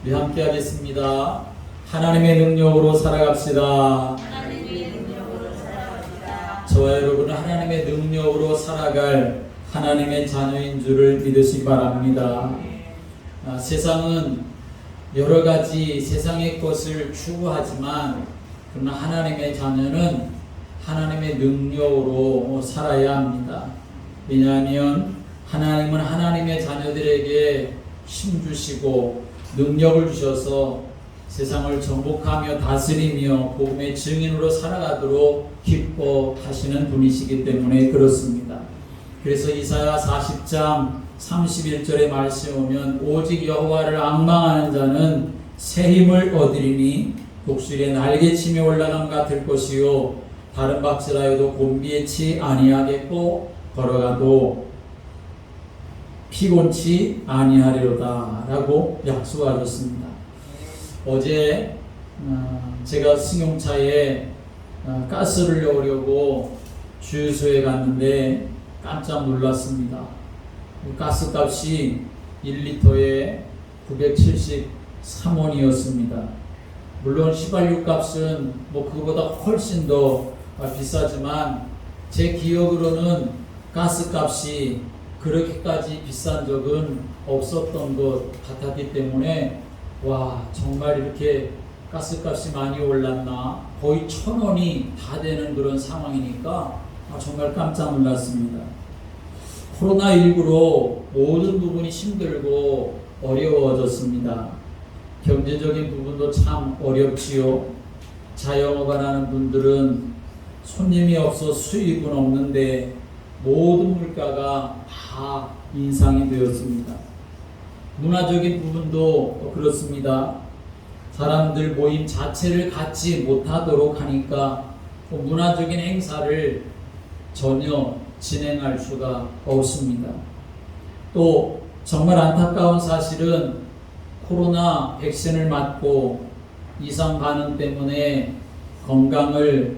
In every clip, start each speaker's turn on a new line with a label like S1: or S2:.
S1: 우리 함께 하겠습니다. 하나님의 능력으로 살아갑시다. 저와 여러분은 하나님의 능력으로 살아갈 하나님의 자녀인 줄을 믿으시기 바랍니다. 세상은 여러 가지 세상의 것을 추구하지만 그러나 하나님의 자녀는 하나님의 능력으로 살아야 합니다. 왜냐하면 하나님은 하나님의 자녀들에게 힘 주시고 능력을 주셔서 세상을 정복하며 다스리며 복음의 증인으로 살아가도록 기뻐하시는 분이시기 때문에 그렇습니다. 그래서 이사야 40장 31절의 말씀에 오면 오직 여호와를 앙망하는 자는 새 힘을 얻으리니 독수리의 날개침에 올라감 같을 것이요 다른 박질하여도 곤비치 아니하겠고 걸어가도 피곤치 아니하리로다 라고 약속하셨습니다. 어제 제가 승용차에 가스를 넣으려고 주유소에 갔는데 깜짝 놀랐습니다. 가스 값이 1리터에 973원이었습니다. 물론 휘발유 값은 그거보다 훨씬 더 비싸지만 제 기억으로는 가스 값이 그렇게까지 비싼 적은 없었던 것 같았기 때문에 정말 이렇게 가스값이 많이 올랐나 거의 1,000원이 다 되는 그런 상황이니까 정말 깜짝 놀랐습니다. 코로나19로 모든 부분이 힘들고 어려워졌습니다. 경제적인 부분도 참 어렵지요. 자영업을 하는 분들은 손님이 없어 수입은 없는데 모든 물가가 다 인상이 되었습니다. 문화적인 부분도 그렇습니다. 사람들 모임 자체를 갖지 못하도록 하니까 문화적인 행사를 전혀 진행할 수가 없습니다. 또 정말 안타까운 사실은 코로나 백신을 맞고 이상 반응 때문에 건강을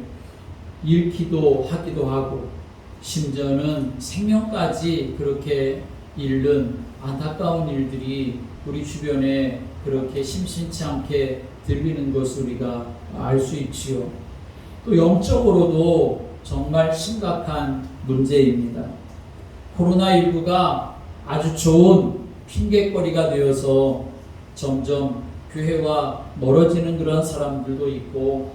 S1: 잃기도 하기도 하고 심지어는 생명까지 그렇게 잃는 안타까운 일들이 우리 주변에 그렇게 심심치 않게 들리는 것을 우리가 알 수 있지요. 또 영적으로도 정말 심각한 문제입니다. 코로나19가 아주 좋은 핑계거리가 되어서 점점 교회와 멀어지는 그런 사람들도 있고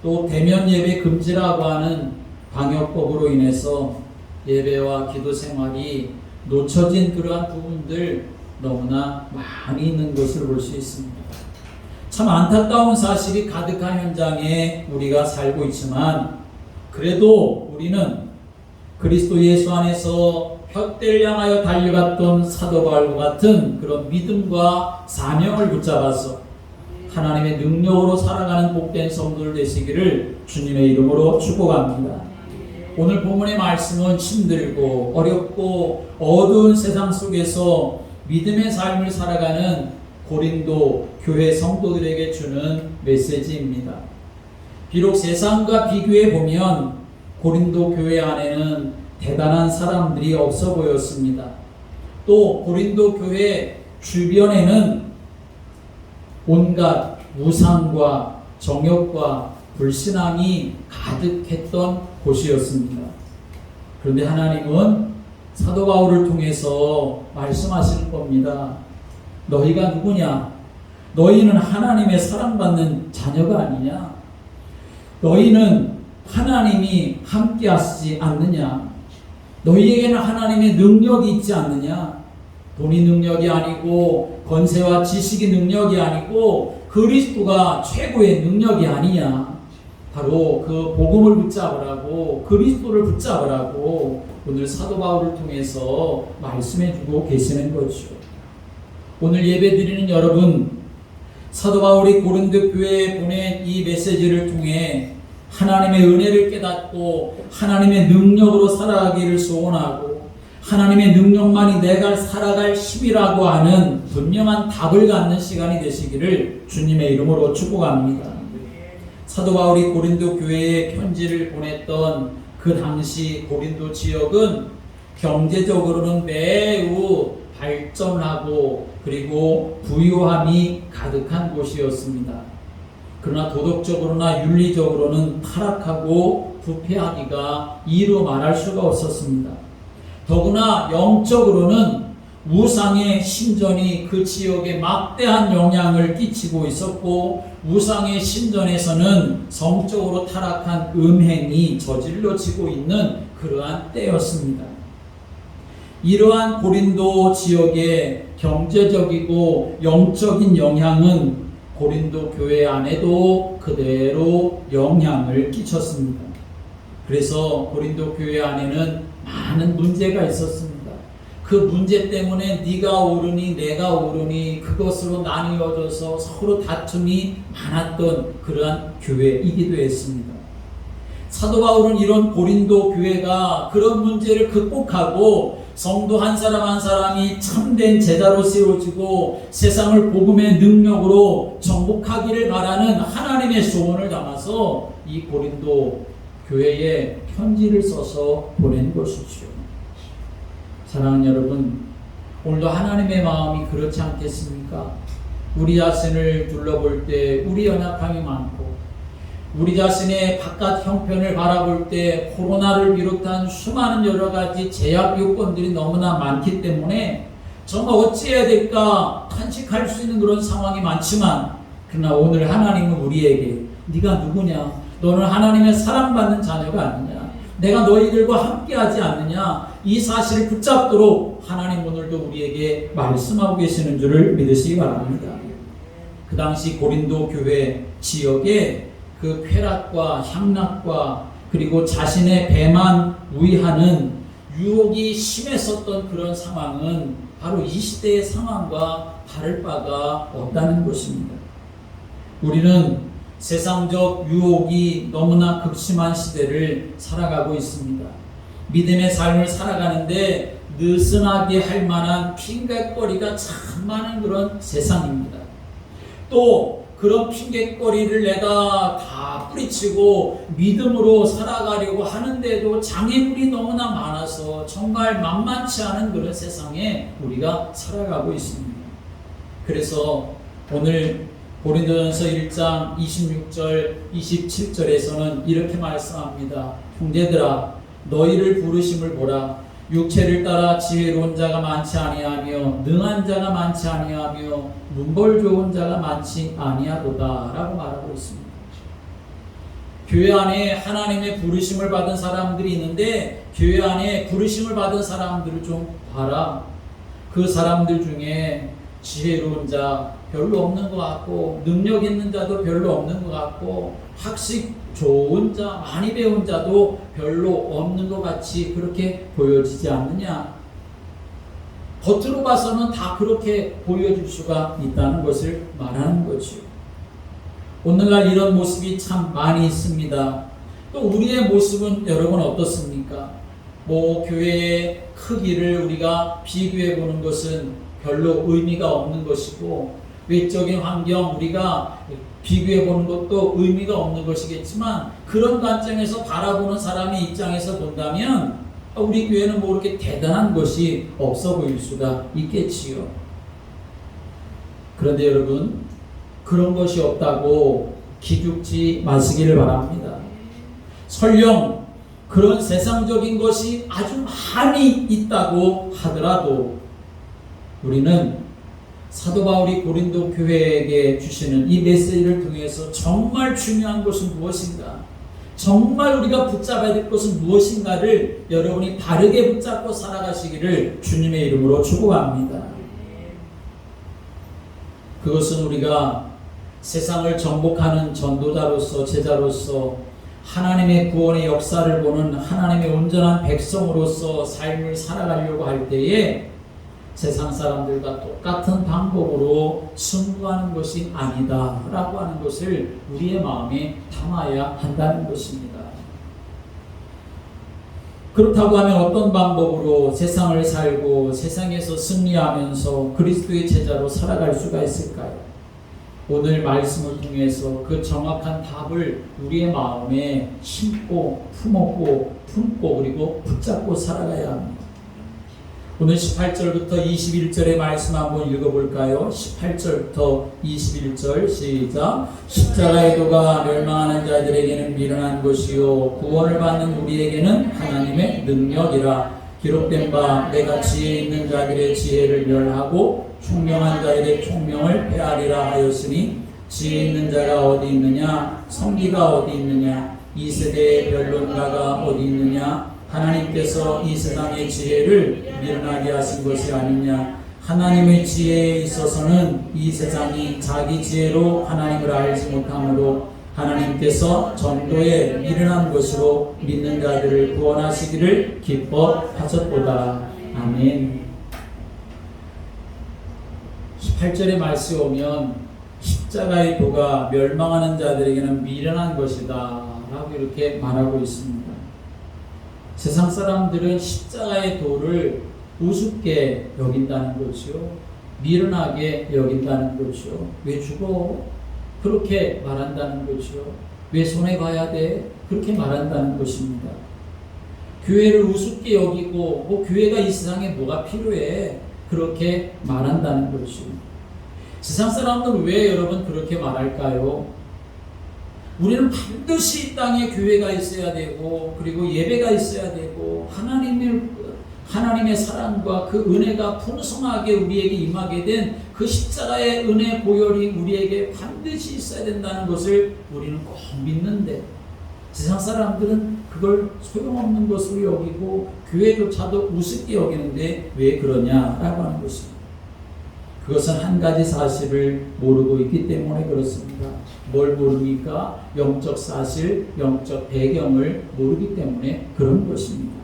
S1: 또 대면 예배 금지라고 하는 방역법으로 인해서 예배와 기도 생활이 놓쳐진 그러한 부분들 너무나 많이 있는 것을 볼 수 있습니다. 참 안타까운 사실이 가득한 현장에 우리가 살고 있지만 그래도 우리는 그리스도 예수 안에서 홧대를 향하여 달려갔던 사도 바울과 같은 그런 믿음과 사명을 붙잡아서 하나님의 능력으로 살아가는 복된 성도들 되시기를 주님의 이름으로 축복합니다. 오늘 본문의 말씀은 힘들고 어렵고 어두운 세상 속에서 믿음의 삶을 살아가는 고린도 교회 성도들에게 주는 메시지입니다. 비록 세상과 비교해 보면 고린도 교회 안에는 대단한 사람들이 없어 보였습니다. 또 고린도 교회 주변에는 온갖 우상과 정욕과 불신앙이 가득했던 곳이었습니다. 그런데 하나님은 사도 바울을 통해서 말씀하시는 겁니다. 너희가 누구냐? 너희는 하나님의 사랑받는 자녀가 아니냐? 너희는 하나님이 함께 하시지 않느냐? 너희에게는 하나님의 능력이 있지 않느냐? 돈이 능력이 아니고 권세와 지식이 능력이 아니고 그리스도가 최고의 능력이 아니냐? 바로 그 복음을 붙잡으라고 그리스도를 붙잡으라고 오늘 사도 바울을 통해서 말씀해주고 계시는 거죠. 오늘 예배드리는 여러분, 사도 바울이 고린도 교회에 보낸 이 메시지를 통해 하나님의 은혜를 깨닫고 하나님의 능력으로 살아가기를 소원하고 하나님의 능력만이 내가 살아갈 힘이라고 하는 분명한 답을 갖는 시간이 되시기를 주님의 이름으로 축복합니다. 사도 바울이 고린도 교회에 편지를 보냈던 그 당시 고린도 지역은 경제적으로는 매우 발전하고 그리고 부유함이 가득한 곳이었습니다. 그러나 도덕적으로나 윤리적으로는 타락하고 부패하기가 이루 말할 수가 없었습니다. 더구나 영적으로는 우상의 신전이 그 지역에 막대한 영향을 끼치고 있었고, 우상의 신전에서는 성적으로 타락한 음행이 저질러지고 있는 그러한 때였습니다. 이러한 고린도 지역의 경제적이고 영적인 영향은 고린도 교회 안에도 그대로 영향을 끼쳤습니다. 그래서 고린도 교회 안에는 많은 문제가 있었습니다. 그 문제 때문에 네가 옳으니 내가 옳으니 그것으로 나뉘어져서 서로 다툼이 많았던 그러한 교회이기도 했습니다. 사도 바울은 이런 고린도 교회가 그런 문제를 극복하고 성도 한 사람 한 사람이 참된 제자로 세워지고 세상을 복음의 능력으로 정복하기를 바라는 하나님의 소원을 담아서 이 고린도 교회에 편지를 써서 보낸 것이죠. 사랑하는 여러분, 오늘도 하나님의 마음이 그렇지 않겠습니까? 우리 자신을 둘러볼 때 우리 연약함이 많고, 우리 자신의 바깥 형편을 바라볼 때 코로나를 비롯한 수많은 여러 가지 제약 요건들이 너무나 많기 때문에 정말 어찌해야 될까 탄식할 수 있는 그런 상황이 많지만, 그러나 오늘 하나님은 우리에게 네가 누구냐? 너는 하나님의 사랑받는 자녀가 아니냐? 내가 너희들과 함께하지 않느냐? 이 사실을 붙잡도록 하나님 오늘도 우리에게 말씀하고 계시는 줄을 믿으시기 바랍니다. 그 당시 고린도 교회 지역에 그 쾌락과 향락과 그리고 자신의 배만 위하는 유혹이 심했었던 그런 상황은 바로 이 시대의 상황과 다를 바가 없다는 것입니다. 우리는 세상적 유혹이 너무나 극심한 시대를 살아가고 있습니다. 믿음의 삶을 살아가는데 느슨하게 할 만한 핑계거리가 참 많은 그런 세상입니다. 또 그런 핑계거리를 내가 다 뿌리치고 믿음으로 살아가려고 하는데도 장애물이 너무나 많아서 정말 만만치 않은 그런 세상에 우리가 살아가고 있습니다. 그래서 오늘 고린도전서 1장 26절 27절에서는 이렇게 말씀합니다. 형제들아, 너희를 부르심을 보라. 육체를 따라 지혜로운 자가 많지 아니하며 능한 자가 많지 아니하며 문벌 좋은 자가 많지 아니하도다 라고 말하고 있습니다. 교회 안에 하나님의 부르심을 받은 사람들이 있는데, 교회 안에 부르심을 받은 사람들을 좀 봐라. 그 사람들 중에 지혜로운 자 별로 없는 것 같고, 능력 있는 자도 별로 없는 것 같고, 학식 좋은 자, 많이 배운 자도 별로 없는 것 같이 그렇게 보여지지 않느냐? 겉으로 봐서는 다 그렇게 보여질 수가 있다는 것을 말하는 거죠. 오늘날 이런 모습이 참 많이 있습니다. 또 우리의 모습은 여러분 어떻습니까? 교회의 크기를 우리가 비교해 보는 것은 별로 의미가 없는 것이고, 외적인 환경 우리가 비교해 보는 것도 의미가 없는 것이겠지만, 그런 관점에서 바라보는 사람의 입장에서 본다면 우리 교회는 그렇게 대단한 것이 없어 보일 수가 있겠지요. 그런데 여러분, 그런 것이 없다고 기죽지 마시기를 바랍니다. 설령 그런 세상적인 것이 아주 많이 있다고 하더라도 우리는 사도 바울이 고린도 교회에게 주시는 이 메시지를 통해서 정말 중요한 것은 무엇인가, 정말 우리가 붙잡아야 될 것은 무엇인가를 여러분이 바르게 붙잡고 살아가시기를 주님의 이름으로 축복합니다. 그것은 우리가 세상을 정복하는 전도자로서, 제자로서 하나님의 구원의 역사를 보는 하나님의 온전한 백성으로서 삶을 살아가려고 할 때에 세상 사람들과 똑같은 방법으로 승부하는 것이 아니다 라고 하는 것을 우리의 마음에 담아야 한다는 것입니다. 그렇다고 하면 어떤 방법으로 세상을 살고 세상에서 승리하면서 그리스도의 제자로 살아갈 수가 있을까요? 오늘 말씀을 통해서 그 정확한 답을 우리의 마음에 심고 품었고 품고 그리고 붙잡고 살아가야 합니다. 오늘 18절부터 21절의 말씀 한번 읽어볼까요? 18절부터 21절 시작. 십자가의 도가 멸망하는 자들에게는 미련한 것이요 구원을 받는 우리에게는 하나님의 능력이라. 기록된 바 내가 지혜 있는 자들의 지혜를 멸하고 총명한 자들의 총명을 폐하리라 하였으니 지혜 있는 자가 어디 있느냐? 성기가 어디 있느냐? 이 세대의 변론가가 어디 있느냐? 하나님께서 이 세상의 지혜를 미련하게 하신 것이 아니냐. 하나님의 지혜에 있어서는 이 세상이 자기 지혜로 하나님을 알지 못하므로 하나님께서 전도에 미련한 것으로 믿는 자들을 구원하시기를 기뻐하셨도다. 아멘. 18절의 말씀에 오면 십자가의 도가 멸망하는 자들에게는 미련한 것이다 라고 이렇게 말하고 있습니다. 세상 사람들은 십자가의 도를 우습게 여긴다는 거죠. 미련하게 여긴다는 거죠. 왜 죽어? 그렇게 말한다는 거죠. 왜 손해봐야 돼? 그렇게 말한다는 것입니다. 교회를 우습게 여기고 교회가 이 세상에 뭐가 필요해? 그렇게 말한다는 거죠. 세상 사람들은 왜 여러분 그렇게 말할까요? 우리는 반드시 이 땅에 교회가 있어야 되고 그리고 예배가 있어야 되고 하나님의 사랑과 그 은혜가 풍성하게 우리에게 임하게 된 그 십자가의 은혜 보혈이 우리에게 반드시 있어야 된다는 것을 우리는 꼭 믿는데 세상 사람들은 그걸 소용없는 것으로 여기고 교회조차도 우습게 여기는데 왜 그러냐라고 하는 것입니다. 그것은 한 가지 사실을 모르고 있기 때문에 그렇습니다. 뭘 모릅니까? 영적 사실, 영적 배경을 모르기 때문에 그런 것입니다.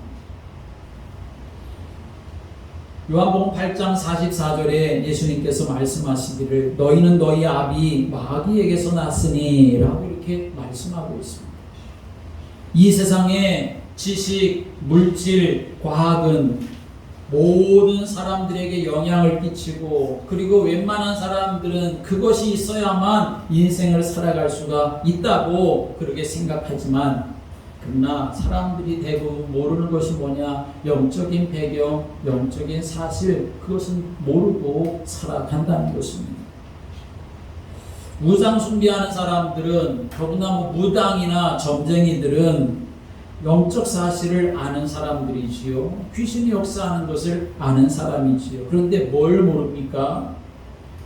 S1: 요한복음 8장 44절에 예수님께서 말씀하시기를 너희는 너희 아비 마귀에게서 났으니 라고 이렇게 말씀하고 있습니다. 이 세상의 지식, 물질, 과학은 모든 사람들에게 영향을 끼치고 그리고 웬만한 사람들은 그것이 있어야만 인생을 살아갈 수가 있다고 그렇게 생각하지만 그러나 사람들이 대부분 모르는 것이 뭐냐? 영적인 배경, 영적인 사실 그것은 모르고 살아간다는 것입니다. 우상 숭배하는 사람들은 더구나 무당이나 점쟁이들은 영적 사실을 아는 사람들이지요. 귀신이 역사하는 것을 아는 사람이지요. 그런데 뭘 모릅니까?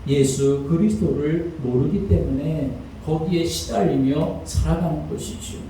S1: 예수 그리스도를 모르기 때문에 거기에 시달리며 살아가는 것이지요.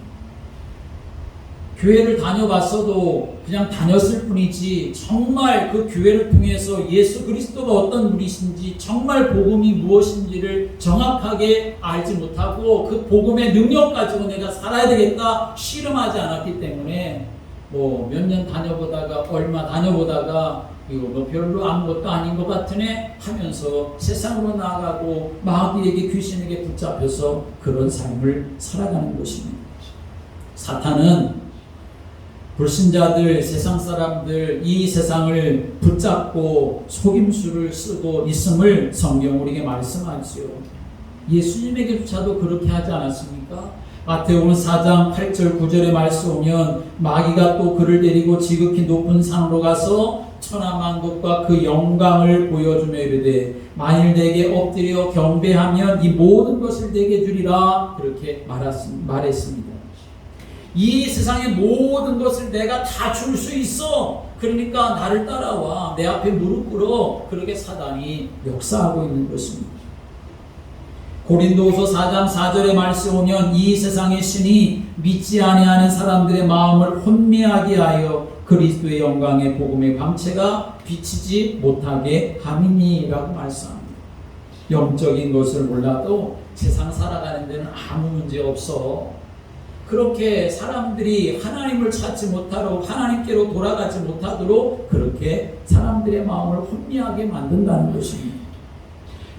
S1: 교회를 다녀봤어도 그냥 다녔을 뿐이지 정말 그 교회를 통해서 예수 그리스도가 어떤 분이신지 정말 복음이 무엇인지를 정확하게 알지 못하고 그 복음의 능력 가지고 내가 살아야 되겠다 씨름하지 않았기 때문에 몇 년 다녀보다가 얼마 다녀보다가 이거 별로 아무것도 아닌 것 같으네 하면서 세상으로 나아가고 마귀에게 귀신에게 붙잡혀서 그런 삶을 살아가는 것입니다. 사탄은 불신자들, 세상 사람들, 이 세상을 붙잡고 속임수를 쓰고 있음을 성경 우리에게 말씀하지요. 예수님에게조차도 그렇게 하지 않았습니까? 마태복음 4장 8절 9절의 말씀 오면 마귀가 또 그를 데리고 지극히 높은 산으로 가서 천하만국과 그 영광을 보여주며 이르되 만일 내게 엎드려 경배하면 이 모든 것을 내게 주리라 그렇게 말했습니다. 이 세상의 모든 것을 내가 다 줄 수 있어. 그러니까 나를 따라와. 내 앞에 무릎 꿇어. 그렇게 사단이 역사하고 있는 것입니다. 고린도후서 4장 4절의 말씀 오면 이 세상의 신이 믿지 아니하는 사람들의 마음을 혼미하게 하여 그리스도의 영광의 복음의 광채가 비치지 못하게 함이니라고 말씀합니다. 영적인 것을 몰라도 세상 살아가는 데는 아무 문제 없어. 그렇게 사람들이 하나님을 찾지 못하도록 하나님께로 돌아가지 못하도록 그렇게 사람들의 마음을 혼미하게 만든다는 것입니다.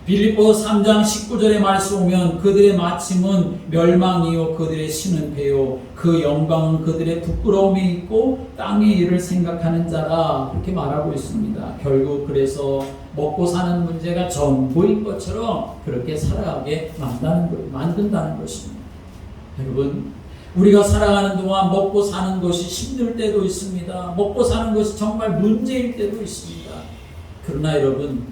S1: 빌립보서 3장 19절의 말씀 오면 그들의 마침은 멸망이요 그들의 신은 패요 그 영광은 그들의 부끄러움이 있고 땅의 일을 생각하는 자라 그렇게 말하고 있습니다. 결국 그래서 먹고 사는 문제가 전부인 것처럼 그렇게 살아가게 만든다는 것입니다. 여러분 우리가 살아가는 동안 먹고 사는 것이 힘들 때도 있습니다. 먹고 사는 것이 정말 문제일 때도 있습니다. 그러나 여러분,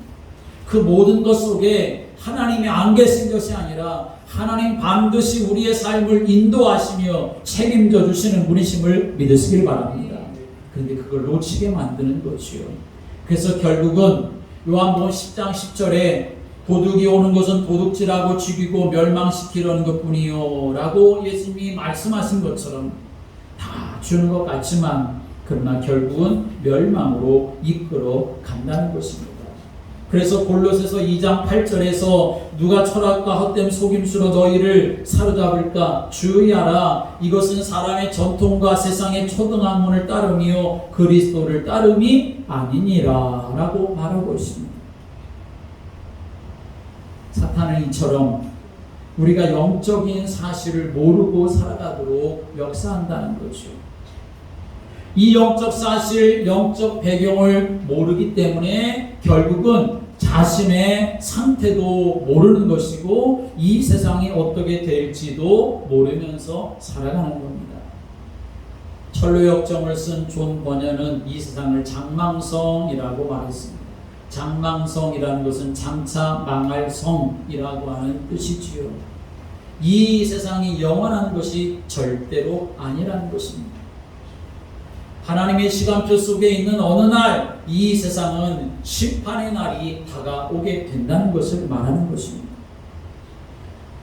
S1: 그 모든 것 속에 하나님이 안 계신 것이 아니라 하나님 반드시 우리의 삶을 인도하시며 책임져 주시는 분이심을 믿으시길 바랍니다. 그런데 그걸 놓치게 만드는 거지요. 그래서 결국은 요한복음 10장 10절에 도둑이 오는 것은 도둑질하고 죽이고 멸망시키려는 것뿐이요 라고 예수님이 말씀하신 것처럼 다 주는 것 같지만 그러나 결국은 멸망으로 이끌어 간다는 것입니다. 그래서 골로새서 2장 8절에서 누가 철학과 헛된 속임수로 너희를 사로잡을까 주의하라. 이것은 사람의 전통과 세상의 초등학문을 따름이요 그리스도를 따름이 아니니라 라고 말하고 있습니다. 사탄은 이처럼 우리가 영적인 사실을 모르고 살아가도록 역사한다는 거죠. 이 영적 사실, 영적 배경을 모르기 때문에 결국은 자신의 상태도 모르는 것이고 이 세상이 어떻게 될지도 모르면서 살아가는 겁니다. 천로역정을 쓴 존 버녀는 이 세상을 장망성이라고 말했습니다. 장망성이라는 것은 장차 망할 성이라고 하는 뜻이지요. 이 세상이 영원한 것이 절대로 아니라는 것입니다. 하나님의 시간표 속에 있는 어느 날 이 세상은 심판의 날이 다가오게 된다는 것을 말하는 것입니다.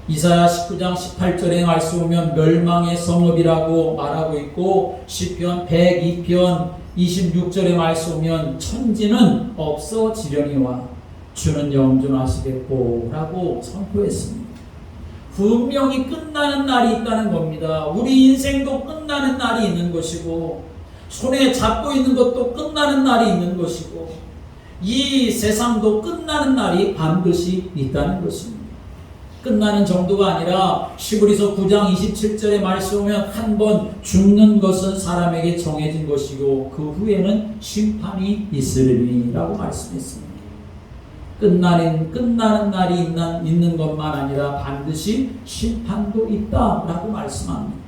S1: 이사야 19장 18절에 말씀 보면 멸망의 성읍이라고 말하고 있고 시편 102편 26절에 말씀 보면 천지는 없어지려니와 주는 영존하시겠고 라고 선포했습니다. 분명히 끝나는 날이 있다는 겁니다. 우리 인생도 끝나는 날이 있는 것이고 손에 잡고 있는 것도 끝나는 날이 있는 것이고 이 세상도 끝나는 날이 반드시 있다는 것입니다. 끝나는 정도가 아니라 시브리서 9장 27절에 말씀하면 한 번 죽는 것은 사람에게 정해진 것이고 그 후에는 심판이 있으리라고 말씀했습니다. 끝나는 날이 있는 것만 아니라 반드시 심판도 있다라고 말씀합니다.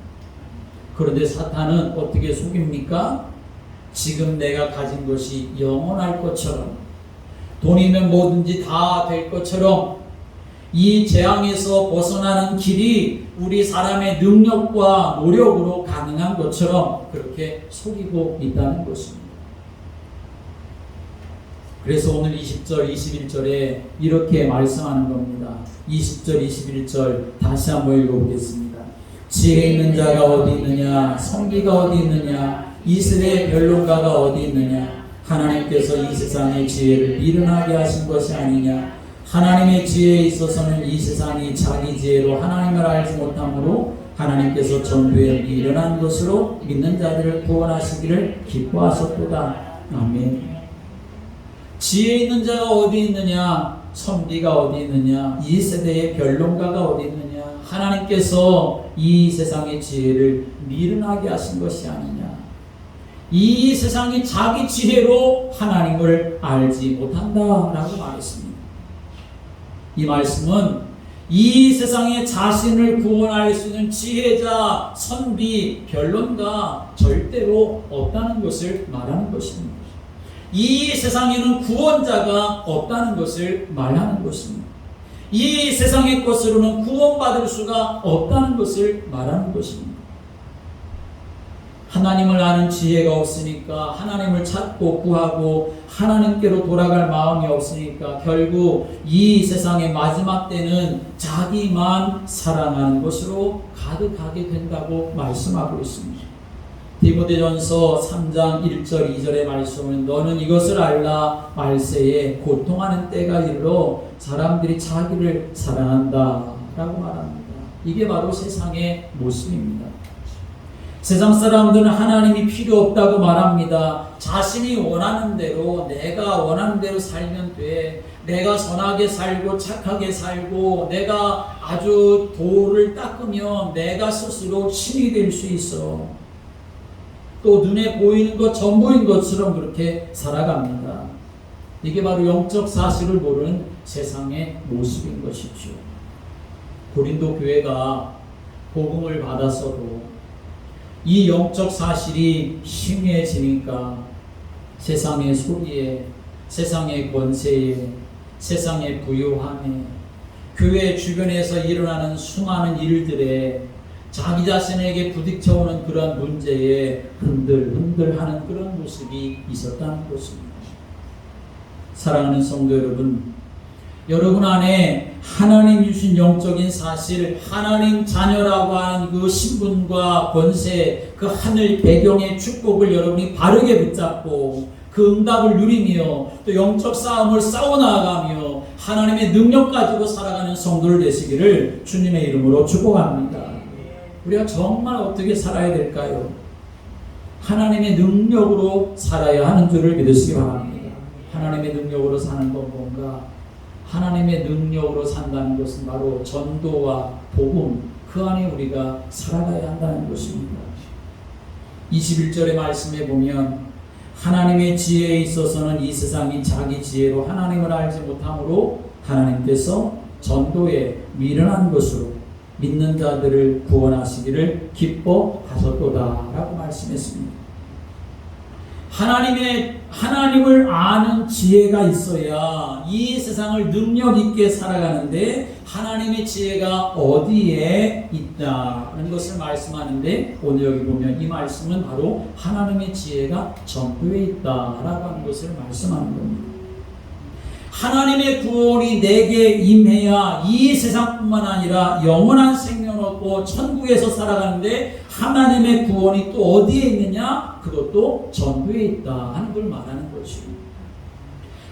S1: 그런데 사탄은 어떻게 속입니까? 지금 내가 가진 것이 영원할 것처럼 돈이면 뭐든지 다 될 것처럼 이 재앙에서 벗어나는 길이 우리 사람의 능력과 노력으로 가능한 것처럼 그렇게 속이고 있다는 것입니다. 그래서 오늘 20절, 21절에 이렇게 말씀하는 겁니다. 20절, 21절 다시 한번 읽어보겠습니다. 지혜 있는 자가 어디 있느냐? 성기가 어디 있느냐? 이스라엘 변론가가 어디 있느냐? 하나님께서 이 세상의 지혜를 미련하게 하신 것이 아니냐? 하나님의 지혜에 있어서는 이 세상이 자기 지혜로 하나님을 알지 못하므로 하나님께서 전부에 미련한 것으로 믿는 자들을 구원하시기를 기뻐하셨도다. 아멘. 지혜 있는 자가 어디 있느냐? 선비가 어디 있느냐? 이 세대의 변론가가 어디 있느냐? 하나님께서 이 세상의 지혜를 미련하게 하신 것이 아니냐. 이 세상이 자기 지혜로 하나님을 알지 못한다라고 말했습니다. 이 말씀은 이 세상에 자신을 구원할 수 있는 지혜자, 선비, 변론가 절대로 없다는 것을 말하는 것입니다. 이 세상에는 구원자가 없다는 것을 말하는 것입니다. 이 세상의 것으로는 구원받을 수가 없다는 것을 말하는 것입니다. 하나님을 아는 지혜가 없으니까 하나님을 찾고 구하고 하나님께로 돌아갈 마음이 없으니까 결국 이 세상의 마지막 때는 자기만 사랑하는 것으로 가득하게 된다고 말씀하고 있습니다. 디모데전서 3장 1절 2절의 말씀은 너는 이것을 알라 말세에 고통하는 때가 이르러 사람들이 자기를 사랑한다 라고 말합니다. 이게 바로 세상의 모습입니다. 세상 사람들은 하나님이 필요 없다고 말합니다. 자신이 원하는 대로 내가 원하는 대로 살면 돼. 내가 선하게 살고 착하게 살고 내가 아주 도를 닦으면 내가 스스로 신이 될 수 있어. 또 눈에 보이는 것 전부인 것처럼 그렇게 살아갑니다. 이게 바로 영적 사실을 모르는 세상의 모습인 것이죠. 고린도 교회가 복음을 받았어도 이 영적 사실이 희미해지니까 세상의 소리에, 세상의 권세에, 세상의 부유함에, 교회 주변에서 일어나는 수많은 일들에 자기 자신에게 부딪혀오는 그런 문제에 흔들흔들하는 그런 모습이 있었다는 것입니다. 사랑하는 성도 여러분, 여러분 안에 하나님 주신 영적인 사실, 하나님 자녀라고 하는 그 신분과 권세, 그 하늘 배경의 축복을 여러분이 바르게 붙잡고 그 응답을 누리며 또 영적 싸움을 싸워나가며 하나님의 능력 가지고 살아가는 성도들 되시기를 주님의 이름으로 축복합니다. 우리가 정말 어떻게 살아야 될까요? 하나님의 능력으로 살아야 하는 줄을 믿으시기 바랍니다. 하나님의 능력으로 사는 건 뭔가? 하나님의 능력으로 산다는 것은 바로 전도와 복음, 그 안에 우리가 살아가야 한다는 것입니다. 21절의 말씀에 보면 하나님의 지혜에 있어서는 이 세상이 자기 지혜로 하나님을 알지 못함으로 하나님께서 전도에 미련한 것으로 믿는 자들을 구원하시기를 기뻐하셨도다 라고 말씀했습니다. 하나님을 아는 지혜가 있어야 이 세상을 능력 있게 살아가는데 하나님의 지혜가 어디에 있다는 것을 말씀하는데 오늘 여기 보면 이 말씀은 바로 하나님의 지혜가 전도에 있다라고 하는 것을 말씀하는 겁니다. 하나님의 구원이 내게 임해야 이 세상뿐만 아니라 영원한 생명을 얻고 천국에서 살아가는데 하나님의 구원이 또 어디에 있느냐? 그것도 전도에 있다 하는 걸 말하는 것이죠.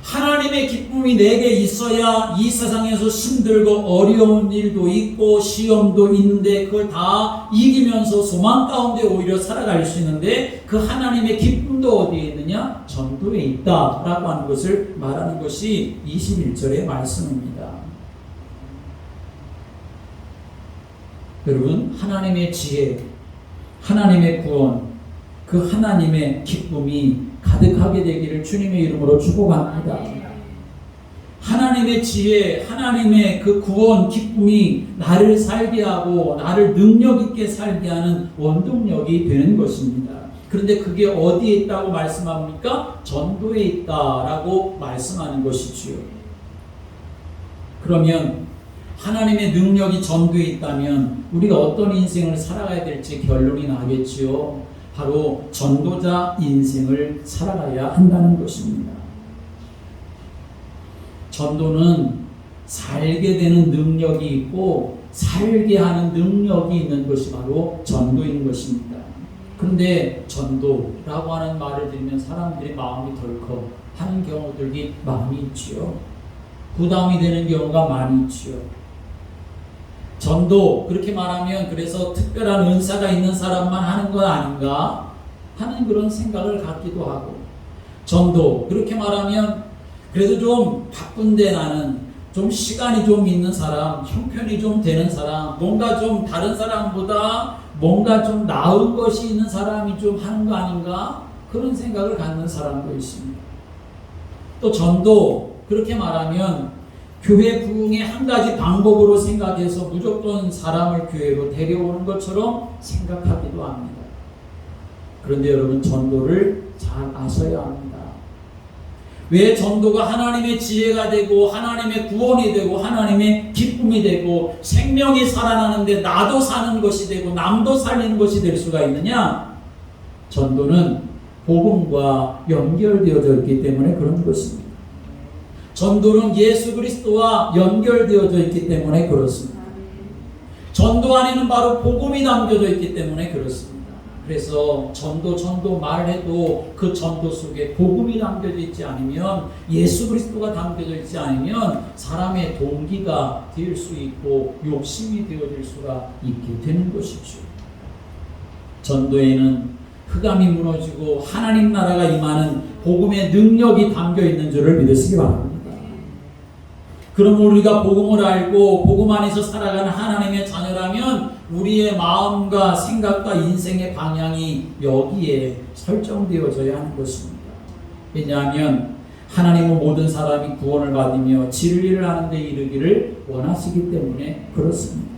S1: 하나님의 기쁨이 내게 있어야 이 세상에서 힘들고 어려운 일도 있고 시험도 있는데 그걸 다 이기면서 소망 가운데 오히려 살아갈 수 있는데 그 하나님의 기쁨도 어디에 있느냐? 전도에 있다라고 하는 것을 말하는 것이 21절의 말씀입니다. 여러분, 하나님의 지혜, 하나님의 구원, 그 하나님의 기쁨이 가득하게 되기를 주님의 이름으로 축복합니다. 하나님의 지혜, 하나님의 그 구원, 기쁨이 나를 살게 하고 나를 능력 있게 살게 하는 원동력이 되는 것입니다. 그런데 그게 어디에 있다고 말씀합니까? 전도에 있다라고 말씀하는 것이지요. 그러면 하나님의 능력이 전도에 있다면 우리가 어떤 인생을 살아가야 될지 결론이 나겠지요. 바로 전도자 인생을 살아가야 한다는 것입니다. 전도는 살게 되는 능력이 있고 살게 하는 능력이 있는 것이 바로 전도인 것입니다. 그런데 전도라고 하는 말을 들으면 사람들이 마음이 덜컥 하는 경우들이 많이 있지요. 부담이 되는 경우가 많이 있지요. 전도, 그렇게 말하면 그래서 특별한 은사가 있는 사람만 하는 건 아닌가 하는 그런 생각을 갖기도 하고, 전도, 그렇게 말하면 그래도 좀 바쁜데 나는 좀 시간이 좀 있는 사람, 형편이 좀 되는 사람, 뭔가 좀 다른 사람보다 뭔가 좀 나은 것이 있는 사람이 좀 하는 거 아닌가 그런 생각을 갖는 사람도 있습니다. 또 전도, 그렇게 말하면 교회 부흥의 한 가지 방법으로 생각해서 무조건 사람을 교회로 데려오는 것처럼 생각하기도 합니다. 그런데 여러분, 전도를 잘 아셔야 합니다. 왜 전도가 하나님의 지혜가 되고 하나님의 구원이 되고 하나님의 기쁨이 되고 생명이 살아나는데 나도 사는 것이 되고 남도 살리는 것이 될 수가 있느냐? 전도는 복음과 연결되어져 있기 때문에 그런 것입니다. 전도는 예수 그리스도와 연결되어져 있기 때문에 그렇습니다. 전도 안에는 바로 복음이 담겨져 있기 때문에 그렇습니다. 그래서 전도 말해도 그 전도 속에 복음이 담겨져 있지 않으면, 예수 그리스도가 담겨져 있지 않으면 사람의 동기가 될 수 있고 욕심이 되어질 수가 있게 되는 것이죠. 전도에는 흑암이 무너지고 하나님 나라가 임하는 복음의 능력이 담겨 있는 줄을 믿으시기 바랍니다. 그럼 우리가 복음을 알고 복음 안에서 살아가는 하나님의 자녀라면 우리의 마음과 생각과 인생의 방향이 여기에 설정되어져야 하는 것입니다. 왜냐하면 하나님은 모든 사람이 구원을 받으며 진리를 하는 데 이르기를 원하시기 때문에 그렇습니다.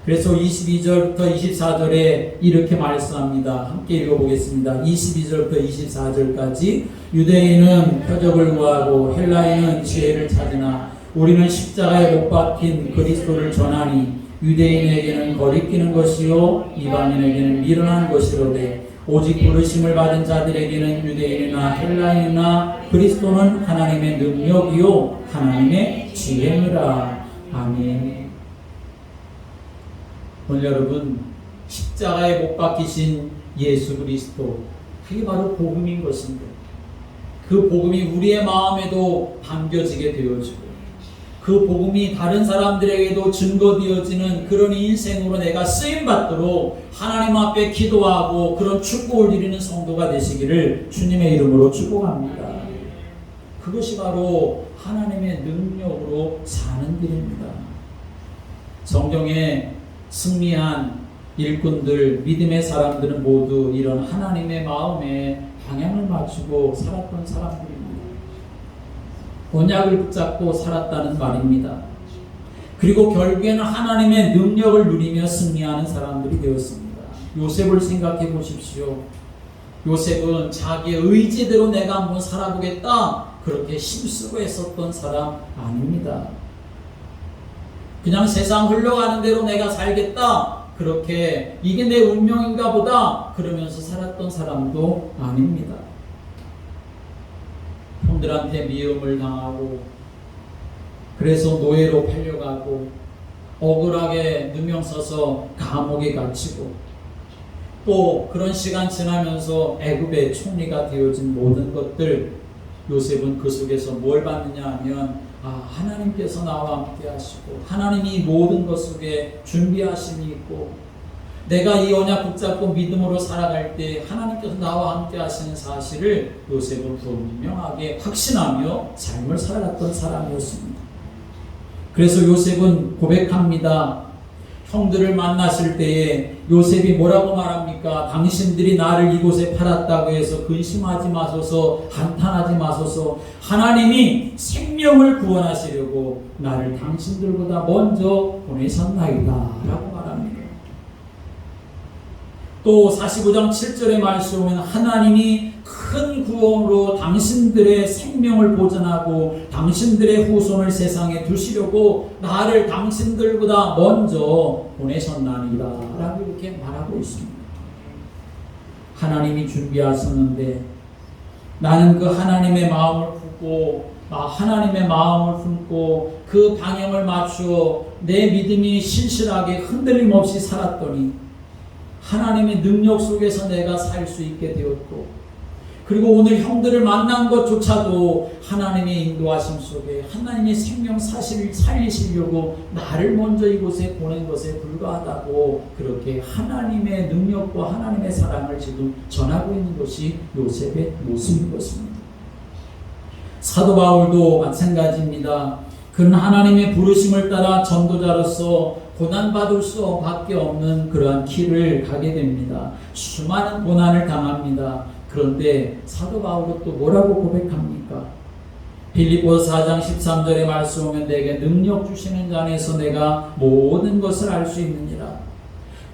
S1: 그래서 22절부터 24절에 이렇게 말씀합니다. 함께 읽어보겠습니다. 22절부터 24절까지 유대인은 표적을 구하고 헬라인은 지혜를 찾으나 우리는 십자가에 못 박힌 그리스도를 전하니 유대인에게는 거리끼는 것이요 이방인에게는 미련한 것이로되 오직 부르심을 받은 자들에게는 유대인이나 헬라인이나 그리스도는 하나님의 능력이요 하나님의 지혜니라. 아멘. 오늘 여러분, 십자가에 못 박히신 예수 그리스도, 그게 바로 복음인 것인데 그 복음이 우리의 마음에도 담겨지게 되어지고 그 복음이 다른 사람들에게도 증거되어지는 그런 인생으로 내가 쓰임받도록 하나님 앞에 기도하고 그런 축복을 드리는 성도가 되시기를 주님의 이름으로 축복합니다. 그것이 바로 하나님의 능력으로 사는 길입니다. 성경에 승리한 일꾼들, 믿음의 사람들은 모두 이런 하나님의 마음에 방향을 맞추고 살았던 사람들입니다. 언약을 붙잡고 살았다는 말입니다. 그리고 결국에는 하나님의 능력을 누리며 승리하는 사람들이 되었습니다. 요셉을 생각해 보십시오. 요셉은 자기의 의지대로 내가 한번 살아보겠다 그렇게 힘쓰고 했었던 사람 아닙니다. 그냥 세상 흘러가는 대로 내가 살겠다 그렇게 이게 내 운명인가 보다 그러면서 살았던 사람도 아닙니다. 형들한테 미움을 당하고 그래서 노예로 팔려가고 억울하게 누명 써서 감옥에 갇히고 또 그런 시간 지나면서 애굽의 총리가 되어진 모든 것들, 요셉은 그 속에서 뭘 받느냐 하면 하나님께서 나와 함께 하시고 하나님이 모든 것 속에 준비하심이 있고 내가 이 언약 붙잡고 믿음으로 살아갈 때 하나님께서 나와 함께 하시는 사실을 요셉은 분명하게 확신하며 삶을 살아갔던 사람이었습니다. 그래서 요셉은 고백합니다. 형들을 만났을 때에 요셉이 뭐라고 말합니까? 당신들이 나를 이곳에 팔았다고 해서 근심하지 마소서, 한탄하지 마소서. 하나님이 생명을 구원하시려고 나를 당신들보다 먼저 보내셨나이다 라고 말합니다. 또 45장 7절의 말씀은 하나님이 큰 구원으로 당신들의 생명을 보전하고 당신들의 후손을 세상에 두시려고 나를 당신들보다 먼저 보내셨나이다 라고 이렇게 말하고 있습니다. 하나님이 준비하셨는데 나는 그 하나님의 마음을 품고 하나님의 마음을 품고 그 방향을 맞추어 내 믿음이 신실하게 흔들림 없이 살았더니 하나님의 능력 속에서 내가 살 수 있게 되었고 그리고 오늘 형들을 만난 것조차도 하나님의 인도하심 속에 하나님의 생명 사실을 살리시려고 나를 먼저 이곳에 보낸 것에 불과하다고 그렇게 하나님의 능력과 하나님의 사랑을 지금 전하고 있는 것이 요셉의 모습인 것입니다. 사도 바울도 마찬가지입니다. 그는 하나님의 부르심을 따라 전도자로서 고난받을 수밖에 없는 그러한 길을 가게 됩니다. 수많은 고난을 당합니다. 그런데 사도 바울은 또 뭐라고 고백합니까? 빌립보서 4장 13절의 말씀 보면 내게 능력 주시는 자 안에서 내가 모든 것을 알 수 있느니라.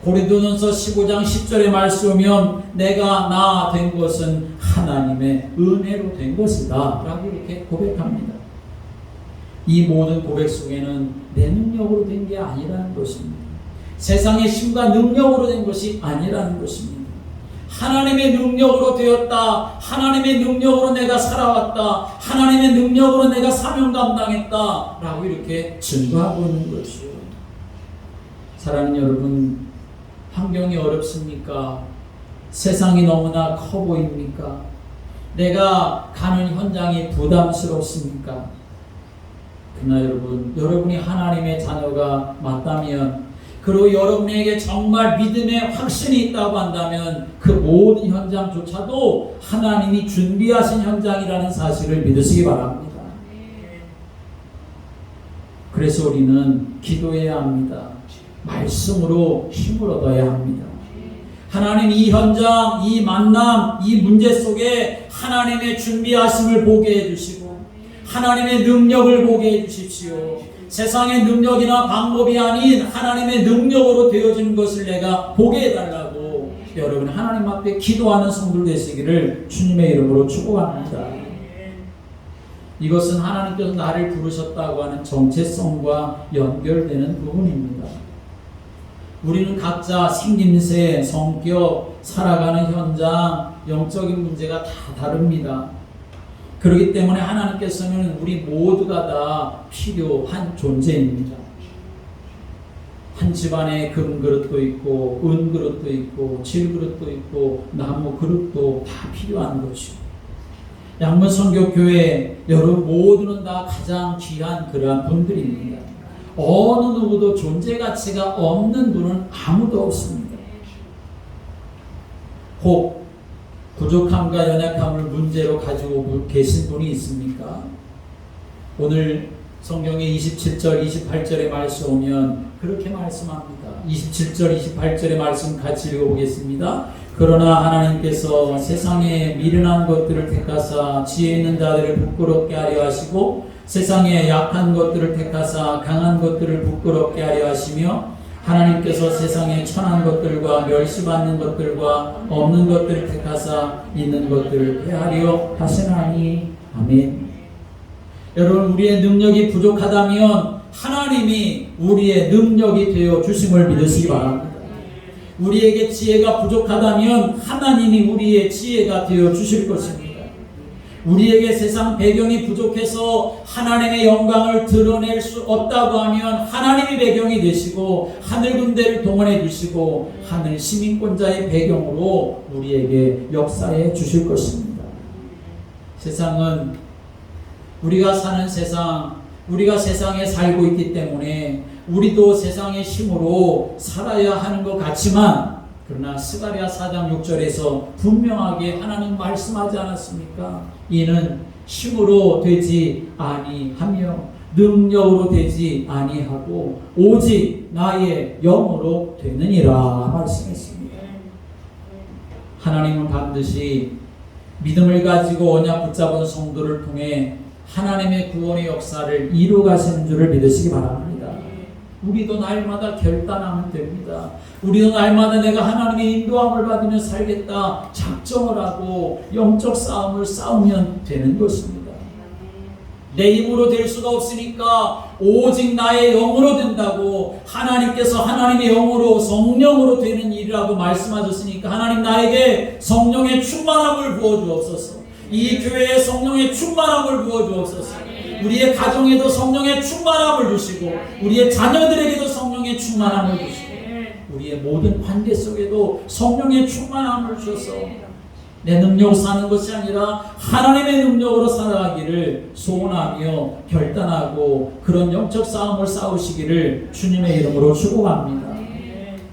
S1: 고린도전서 15장 10절의 말씀 보면 내가 나 된 것은 하나님의 은혜로 된 것이다 라고 이렇게 고백합니다. 이 모든 고백 속에는 내 능력으로 된 게 아니라는 것입니다. 세상의 힘과 능력으로 된 것이 아니라는 것입니다. 하나님의 능력으로 되었다. 하나님의 능력으로 내가 살아왔다. 하나님의 능력으로 내가 사명 감당했다 라고 이렇게 증거하고 있는 것이요. 사랑하는 여러분, 환경이 어렵습니까? 세상이 너무나 커 보입니까? 내가 가는 현장이 부담스럽습니까? 그러나 여러분이 하나님의 자녀가 맞다면, 그리고 여러분에게 정말 믿음의 확신이 있다고 한다면 그 모든 현장조차도 하나님이 준비하신 현장이라는 사실을 믿으시기 바랍니다. 그래서 우리는 기도해야 합니다. 말씀으로 힘을 얻어야 합니다. 하나님 이 현장, 이 만남, 이 문제 속에 하나님의 준비하심을 보게 해주시고 하나님의 능력을 보게 해주십시오. 세상의 능력이나 방법이 아닌 하나님의 능력으로 되어지는 것을 내가 보게 해달라고 여러분 하나님 앞에 기도하는 성도들 되시기를 주님의 이름으로 축복합니다. 이것은 하나님께서 나를 부르셨다고 하는 정체성과 연결되는 부분입니다. 우리는 각자 생김새, 성격, 살아가는 현장, 영적인 문제가 다 다릅니다. 그렇기 때문에 하나님께서는 우리 모두가 다 필요한 존재입니다. 한 집안에 금그릇도 있고 은그릇도 있고 질그릇도 있고 나무 그릇도 다 필요한 것이고 양문선교교회 여러분 모두는 다 가장 귀한 그러한 분들입니다. 어느 누구도 존재 가치가 없는 분은 아무도 없습니다. 혹 부족함과 연약함을 문제로 가지고 계신 분이 있습니까? 오늘 성경의 27절, 28절의 말씀 오면 그렇게 말씀합니다. 27절, 28절의 말씀 같이 읽어보겠습니다. 그러나 하나님께서 세상에 미련한 것들을 택하사 지혜 있는 자들을 부끄럽게 하려 하시고 세상에 약한 것들을 택하사 강한 것들을 부끄럽게 하려 하시며 하나님께서 세상에 천한 것들과 멸시받는 것들과 없는 것들을 택하사 있는 것들을 폐하려 하시나니. 아멘. 여러분 우리의 능력이 부족하다면 하나님이 우리의 능력이 되어 주심을 믿으시기 바랍니다. 우리에게 지혜가 부족하다면 하나님이 우리의 지혜가 되어 주실 것입니다. 우리에게 세상 배경이 부족해서 하나님의 영광을 드러낼 수 없다고 하면 하나님이 배경이 되시고 하늘 군대를 동원해 주시고 하늘 시민권자의 배경으로 우리에게 역사해 주실 것입니다. 세상은 우리가 사는 세상, 우리가 세상에 살고 있기 때문에 우리도 세상의 힘으로 살아야 하는 것 같지만 그러나 스가랴 4장 6절에서 분명하게 하나님 말씀하지 않았습니까? 이는 힘으로 되지 아니하며 능력으로 되지 아니하고 오직 나의 영으로 되느니라 말씀했습니다. 하나님은 반드시 믿음을 가지고 언약 붙잡은 성도를 통해 하나님의 구원의 역사를 이루 가시는 줄을 믿으시기 바랍니다. 우리도 날마다 결단하면 됩니다. 우리도 날마다 내가 하나님의 인도함을 받으며 살겠다 작정을 하고 영적 싸움을 싸우면 되는 것입니다. 내 힘으로 될 수가 없으니까 오직 나의 영으로 된다고 하나님께서 하나님의 영으로 성령으로 되는 일이라고 말씀하셨으니까 하나님 나에게 성령의 충만함을 부어주옵소서. 이 교회에 성령의 충만함을 부어주옵소서. 우리의 가정에도 성령의 충만함을 주시고 우리의 자녀들에게도 성령의 충만함을 주시고 우리의 모든 관계 속에도 성령의 충만함을 주셔서 내 능력으로 사는 것이 아니라 하나님의 능력으로 살아가기를 소원하며 결단하고 그런 영적 싸움을 싸우시기를 주님의 이름으로 축복합니다.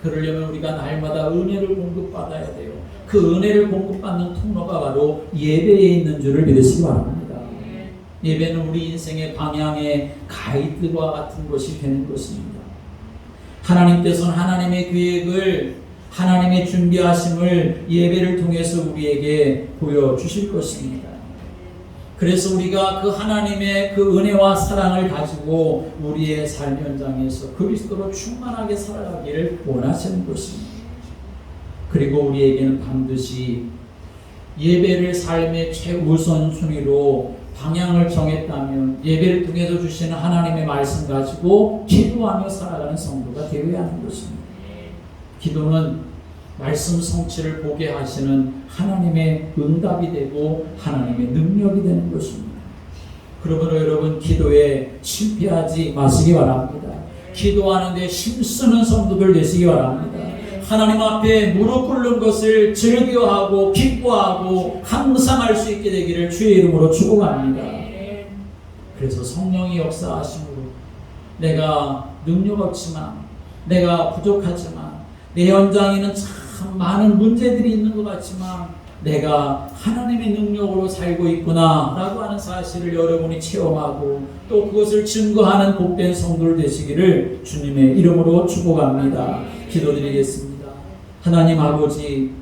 S1: 그러려면 우리가 날마다 은혜를 공급받아야 돼요. 그 은혜를 공급받는 통로가 바로 예배에 있는 줄을 믿으시기 바랍니다. 예배는 우리 인생의 방향의 가이드와 같은 것이 되는 것입니다. 하나님께서는 하나님의 계획을 하나님의 준비하심을 예배를 통해서 우리에게 보여주실 것입니다. 그래서 우리가 그 하나님의 그 은혜와 사랑을 가지고 우리의 삶 현장에서 그리스도로 충만하게 살아가기를 원하시는 것입니다. 그리고 우리에게는 반드시 예배를 삶의 최우선순위로 방향을 정했다면 예배를 통해서 주시는 하나님의 말씀 가지고 기도하며 살아가는 성도가 되어야 하는 것입니다. 기도는 말씀 성취를 보게 하시는 하나님의 응답이 되고 하나님의 능력이 되는 것입니다. 그러므로 여러분 기도에 실패하지 마시기 바랍니다. 기도하는 데 힘쓰는 성도들 되시기 바랍니다. 하나님 앞에 무릎 꿇는 것을 즐겨하고 기뻐하고 항상 할 수 있게 되기를 주의 이름으로 축복합니다. 그래서 성령이 역사하심으로 내가 능력 없지만 내가 부족하지만 내 현장에는 참 많은 문제들이 있는 것 같지만 내가 하나님의 능력으로 살고 있구나 라고 하는 사실을 여러분이 체험하고 또 그것을 증거하는 복된 성도들 되시기를 주님의 이름으로 축복합니다. 기도드리겠습니다. 하나님 아버지,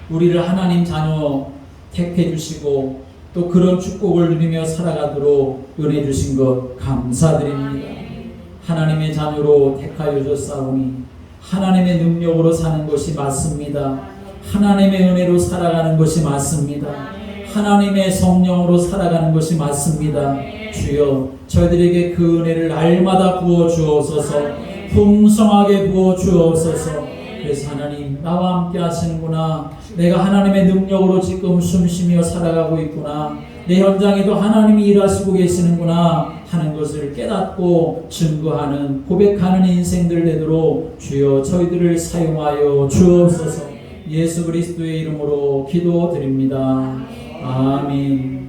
S1: 우리를 하나님 자녀 택해 주시고 또 그런 축복을 누리며 살아가도록 은혜 주신 것 감사드립니다. 하나님의 자녀로 택하여 줬사오니 하나님의 능력으로 사는 것이 맞습니다. 하나님의 은혜로 살아가는 것이 맞습니다. 하나님의 성령으로 살아가는 것이 맞습니다. 주여, 저희들에게 그 은혜를 날마다 부어 주옵소서. 풍성하게 부어 주옵소서. 그래서 하나님, 나와 함께 하시는구나, 내가 하나님의 능력으로 지금 숨쉬며 살아가고 있구나, 내 현장에도 하나님이 일하시고 계시는구나 하는 것을 깨닫고 증거하는, 고백하는 인생들 되도록 주여 저희들을 사용하여 주옵소서. 예수 그리스도의 이름으로 기도드립니다. 아멘.